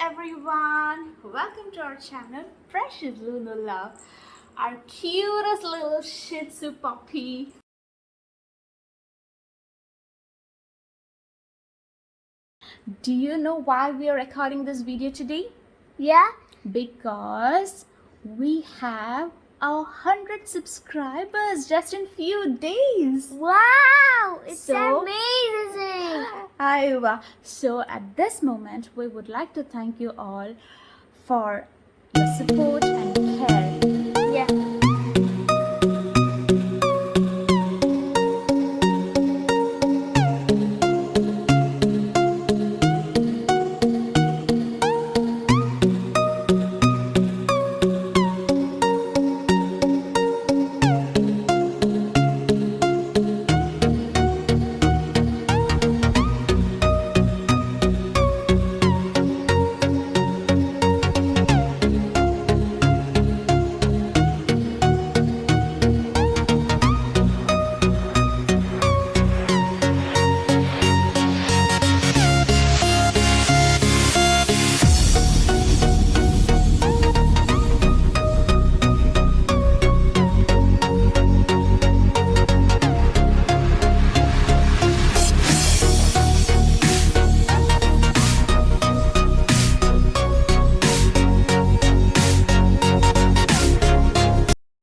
everyone, welcome to our channel Precious Luno Love, our cutest little Shih Tzu puppy. Do you know why we are recording this video today? Yeah? Because we have 100 subscribers just in few days. Wow! It's So- amazing! Aywa. So at this moment, we would like to thank you all for your support and care. Yeah.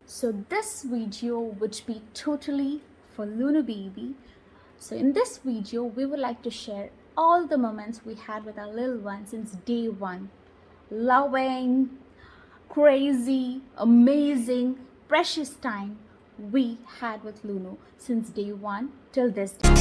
So this video would be totally for Luno Baby. So in this video, we would like to share all the moments we had with our little one since day one. Loving, crazy, amazing, precious time we had with Luno since day one till this day.